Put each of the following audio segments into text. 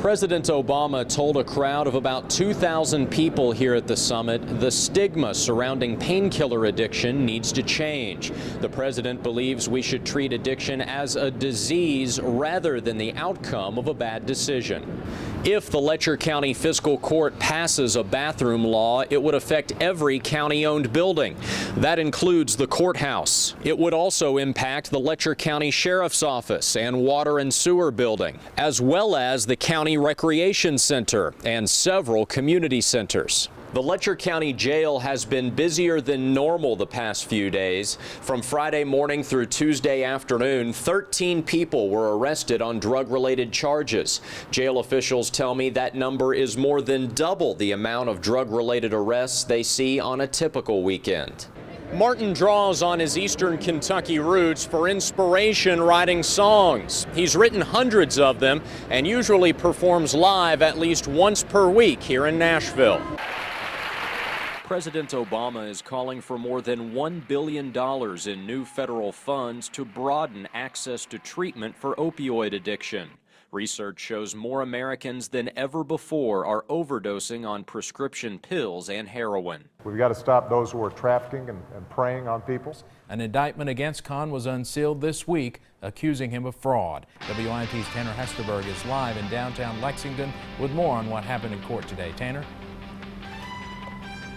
President Obama told a crowd of about 2,000 people here at the summit the stigma surrounding painkiller addiction needs to change. The president believes we should treat addiction as a disease rather than the outcome of a bad decision. If the Letcher County Fiscal Court passes a bathroom law, it would affect every county-owned building. That includes the courthouse. It would also impact the Letcher County Sheriff's Office and Water and Sewer Building, as well as the County Recreation Center and several community centers. The Letcher County Jail has been busier than normal the past few days. From Friday morning through Tuesday afternoon, 13 people were arrested on drug-related charges. Jail officials tell me that number is more than double the amount of drug-related arrests they see on a typical weekend. Martin draws on his Eastern Kentucky roots for inspiration writing songs. He's written hundreds of them and usually performs live at least once per week here in Nashville. President Obama is calling for more than $1 billion in new federal funds to broaden access to treatment for opioid addiction. Research shows more Americans than ever before are overdosing on prescription pills and heroin. We've got to stop those who are trafficking and preying on people. An indictment against Khan was unsealed this week, accusing him of fraud. WYMT's Tanner Hesterberg is live in downtown Lexington with more on what happened in court today. Tanner?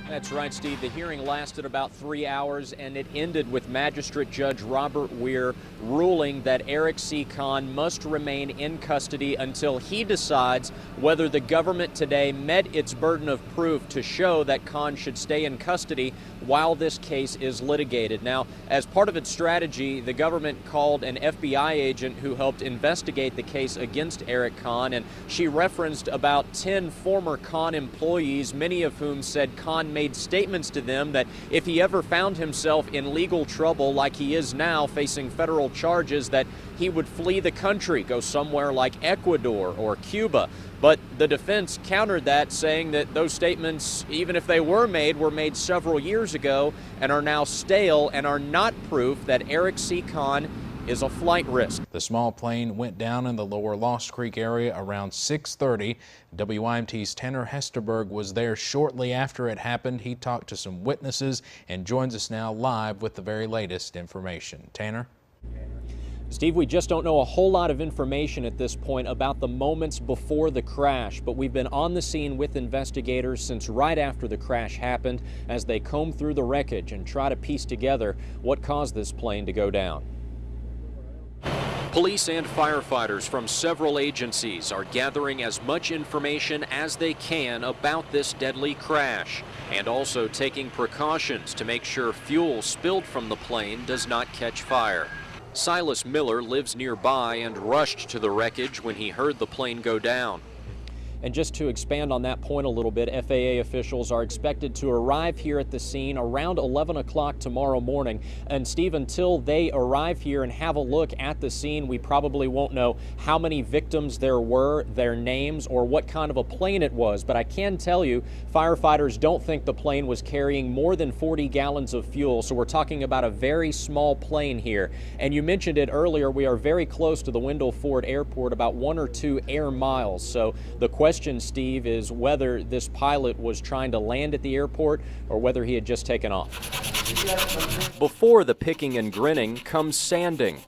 That's right, Steve. The hearing lasted about 3 hours, and it ended with Magistrate Judge Robert Weir ruling that Eric C. Khan must remain in custody until he decides whether the government today met its burden of proof to show that Khan should stay in custody while this case is litigated. Now, as part of its strategy, the government called an FBI agent who helped investigate the case against Eric Khan, and she referenced about 10 former Khan employees, many of whom said Khan made statements to them that if he ever found himself in legal trouble like he is now, facing federal charges, that he would flee the country, go somewhere like Ecuador or Cuba. But the defense countered that, saying that those statements, even if they were made several years ago and are now stale and are not proof that Eric C. Khan is a flight risk. The small plane went down in the lower Lost Creek area around 6:30. WYMT's Tanner Hesterberg was there shortly after it happened. He talked to some witnesses and joins us now live with the very latest information. Tanner? Steve, we just don't know a whole lot of information at this point about the moments before the crash, but we've been on the scene with investigators since right after the crash happened as they comb through the wreckage and try to piece together what caused this plane to go down. Police and firefighters from several agencies are gathering as much information as they can about this deadly crash and also taking precautions to make sure fuel spilled from the plane does not catch fire. Silas Miller lives nearby and rushed to the wreckage when he heard the plane go down. And just to expand on that point a little bit, FAA officials are expected to arrive here at the scene around 11 o'clock tomorrow morning. And Steve, until they arrive here and have a look at the scene, we probably won't know how many victims there were, their names, or what kind of a plane it was. But I can tell you, firefighters don't think the plane was carrying more than 40 gallons of fuel. So we're talking about a very small plane here. And you mentioned it earlier, we are very close to the Wendell Ford Airport, about 1 or 2 air miles. So the question, Steve, is whether this pilot was trying to land at the airport or whether he had just taken off. Before the picking and grinning comes sanding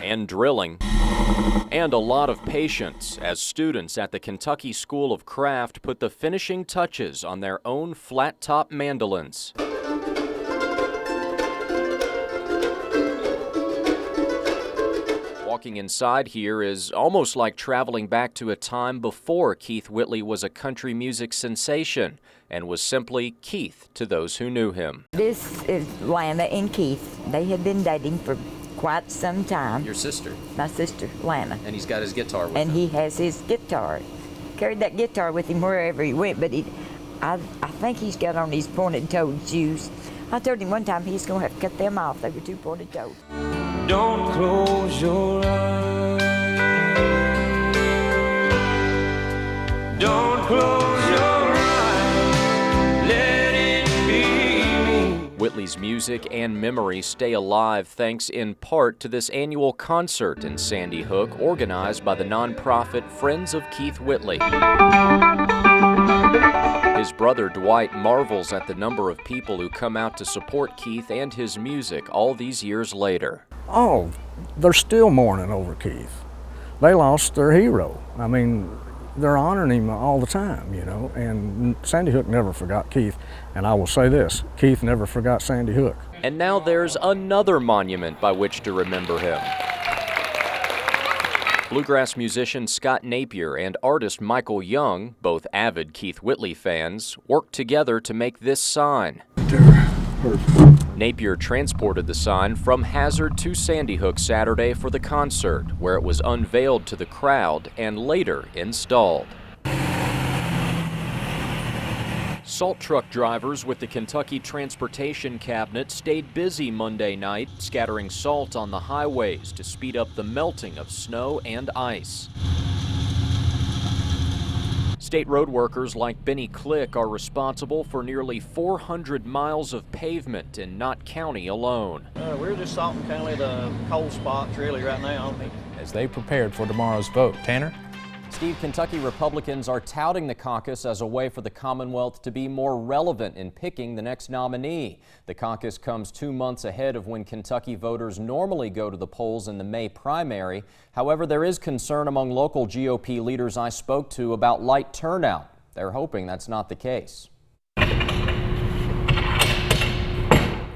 and drilling and a lot of patience as students at the Kentucky School of Craft put the finishing touches on their own flat-top mandolins. Walking inside here is almost like traveling back to a time before Keith Whitley was a country music sensation and was simply Keith to those who knew him. This is Lana and Keith. They had been dating for quite some time. Your sister? My sister, Lana. And he's got his guitar with him. And he has his guitar. Carried that guitar with him wherever he went, but I think he's got on these pointed-toed shoes. I told him one time he's going to have to cut them off. They were too pointed-toed. Don't close your eyes. Don't close your eyes. Let it be me. Whitley's Keith's music and memory stay alive thanks in part to this annual concert in Sandy Hook organized by the nonprofit Friends of Keith Whitley. His brother Dwight marvels at the number of people who come out to support Keith and his music all these years later. Oh, they're still mourning over Keith. They lost their hero. I mean, they're honoring him all the time, you know, and Sandy Hook never forgot Keith. And I will say this, Keith never forgot Sandy Hook. And now there's another monument by which to remember him. Bluegrass musician Scott Napier and artist Michael Young, both avid Keith Whitley fans, worked together to make this sign. Napier transported the sign from Hazard to Sandy Hook Saturday for the concert, where it was unveiled to the crowd and later installed. Salt truck drivers with the Kentucky Transportation Cabinet stayed busy Monday night, scattering salt on the highways to speed up the melting of snow and ice. State road workers like Benny Click are responsible for nearly 400 miles of pavement in Knott County alone. We're just salting kind of the cold spots really right now. As they prepared for tomorrow's vote. Tanner? Steve, Kentucky Republicans are touting the caucus as a way for the Commonwealth to be more relevant in picking the next nominee. The caucus comes 2 months ahead of when Kentucky voters normally go to the polls in the May primary. However, there is concern among local GOP leaders I spoke to about light turnout. They're hoping that's not the case.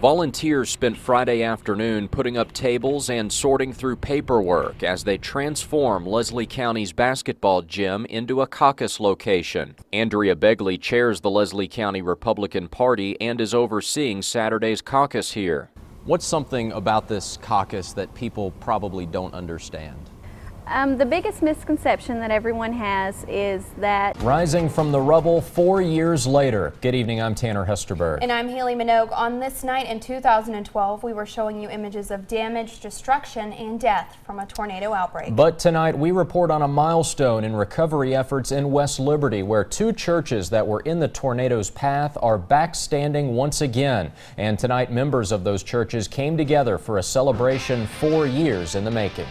Volunteers spent Friday afternoon putting up tables and sorting through paperwork as they transform Leslie County's basketball gym into a caucus location. Andrea Begley chairs the Leslie County Republican Party and is overseeing Saturday's caucus here. What's something about this caucus that people probably don't understand? The biggest misconception that everyone has is that... Rising from the rubble 4 years later. Good evening, I'm Tanner Hesterberg. And I'm Haley Minogue. On this night in 2012, we were showing you images of damage, destruction, and death from a tornado outbreak. But tonight, we report on a milestone in recovery efforts in West Liberty, where 2 churches that were in the tornado's path are back standing once again. And tonight, members of those churches came together for a celebration 4 years in the making.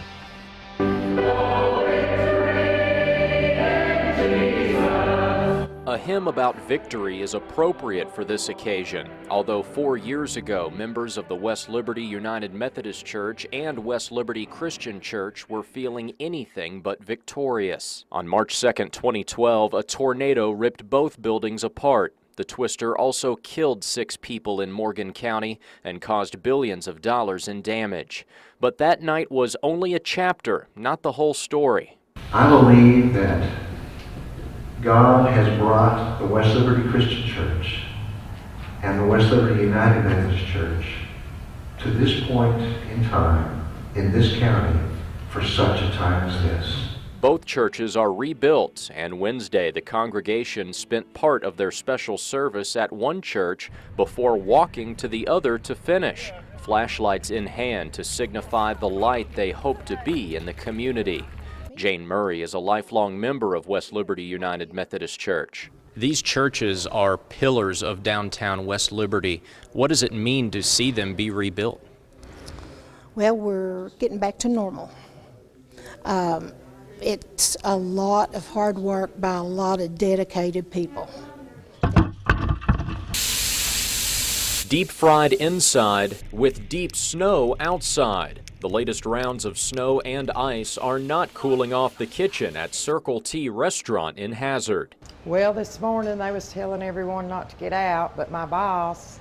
A hymn about victory is appropriate for this occasion, although 4 years ago, members of the West Liberty United Methodist Church and West Liberty Christian Church were feeling anything but victorious. On March 2, 2012, a tornado ripped both buildings apart. The twister also killed 6 people in Morgan County and caused billions of dollars in damage. But that night was only a chapter, not the whole story. I believe that God has brought the West Liberty Christian Church and the West Liberty United Methodist Church to this point in time in this county for such a time as this. Both churches are rebuilt, and Wednesday the congregation spent part of their special service at one church before walking to the other to finish, flashlights in hand to signify the light they hope to be in the community. Jane Murray is a lifelong member of West Liberty United Methodist Church. These churches are pillars of downtown West Liberty. What does it mean to see them be rebuilt? Well, we're getting back to normal. It's a lot of hard work by a lot of dedicated people. Deep fried inside with deep snow outside. The latest rounds of snow and ice are not cooling off the kitchen at Circle T restaurant in Hazard. Well, this morning they was telling everyone not to get out, but my boss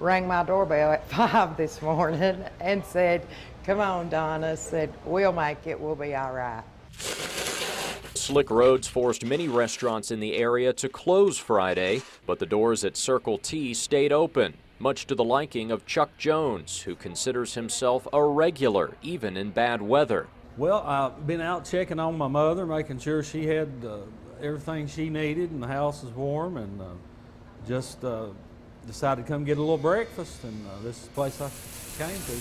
rang my doorbell at 5 this morning and said, "Come on, Donna," said, "We'll make it, we'll be all right." Slick roads forced many restaurants in the area to close Friday, but the doors at Circle T stayed open, much to the liking of Chuck Jones, who considers himself a regular, even in bad weather. Well, I've been out checking on my mother, making sure she had everything she needed and the house is warm, and just decided to come get a little breakfast, and this is the place I came to.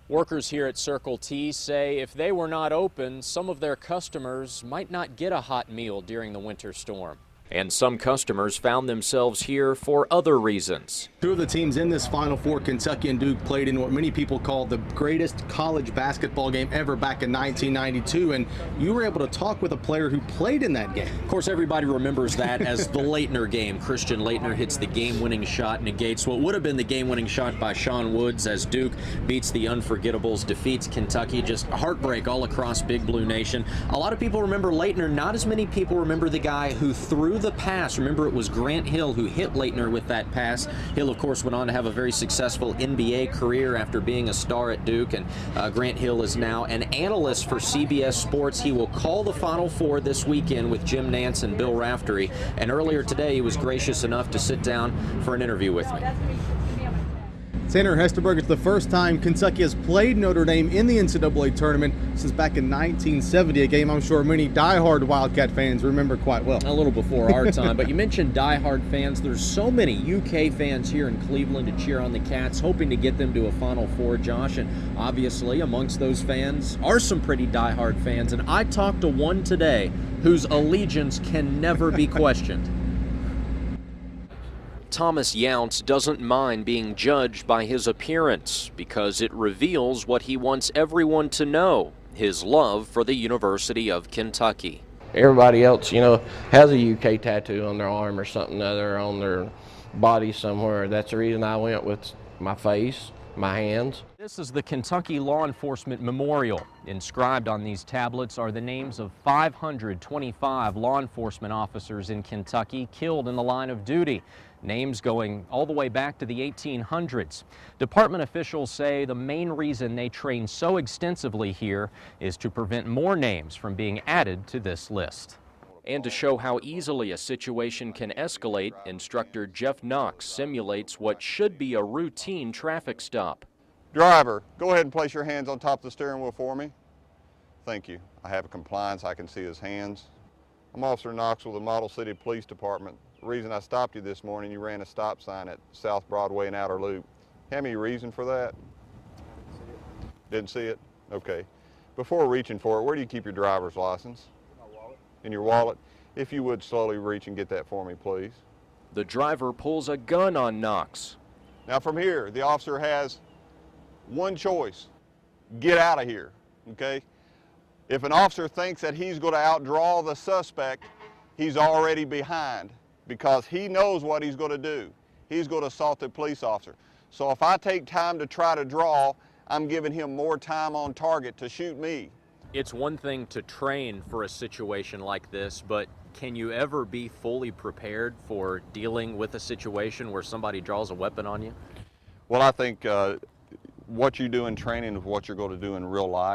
Workers here at Circle T say if they were not open, some of their customers might not get a hot meal during the winter storm. And some customers found themselves here for other reasons. Two of the teams in this Final Four, Kentucky and Duke, played in what many people call the greatest college basketball game ever back in 1992, and you were able to talk with a player who played in that game. Of course, everybody remembers that as the Laettner game. Christian Laettner hits the game-winning shot, negates what would have been the game-winning shot by Sean Woods as Duke beats the Unforgettables, defeats Kentucky. Just heartbreak all across Big Blue Nation. A lot of people remember Laettner. Not as many people remember the guy who threw the pass. Remember, it was Grant Hill who hit Laettner with that pass. Hill, of course, went on to have a very successful NBA career after being a star at Duke, and Grant Hill is now an analyst for CBS Sports. He will call the Final Four this weekend with Jim Nance and Bill Raftery, and earlier today he was gracious enough to sit down for an interview with me. Tanner Hesterberg, it's the first time Kentucky has played Notre Dame in the NCAA tournament since back in 1970, a game I'm sure many diehard Wildcat fans remember quite well. A little before our time, but you mentioned diehard fans. There's so many UK fans here in Cleveland to cheer on the Cats, hoping to get them to a Final Four, Josh, and obviously amongst those fans are some pretty diehard fans, and I talked to one today whose allegiance can never be questioned. Thomas Younts doesn't mind being judged by his appearance because it reveals what he wants everyone to know, his love for the University of Kentucky. Everybody else, you know, has a UK tattoo on their arm or something other on their body somewhere. That's the reason I went with my face, my hands. This is the Kentucky Law Enforcement Memorial. Inscribed on these tablets are the names of 525 law enforcement officers in Kentucky killed in the line of duty. Names going all the way back to the 1800s. Department officials say the main reason they train so extensively here is to prevent more names from being added to this list. And to show how easily a situation can escalate, instructor Jeff Knox simulates what should be a routine traffic stop. Driver, go ahead and place your hands on top of the steering wheel for me. Thank you. I have a compliance, I can see his hands. I'm Officer Knox with the Model City Police Department. The reason I stopped you this morning, you ran a stop sign at South Broadway and Outer Loop. Have any reason for that? Didn't see it? Okay. Before reaching for it, where do you keep your driver's license? In your wallet. If you would slowly reach and get that for me, please. The driver pulls a gun on Knox. Now from here, the officer has one choice. Get out of here, okay? If an officer thinks that he's going to outdraw the suspect, he's already behind because he knows what he's going to do. He's going to assault the police officer. So if I take time to try to draw, I'm giving him more time on target to shoot me. It's one thing to train for a situation like this, but can you ever be fully prepared for dealing with a situation where somebody draws a weapon on you? Well, I think what you do in training is what you're going to do in real life.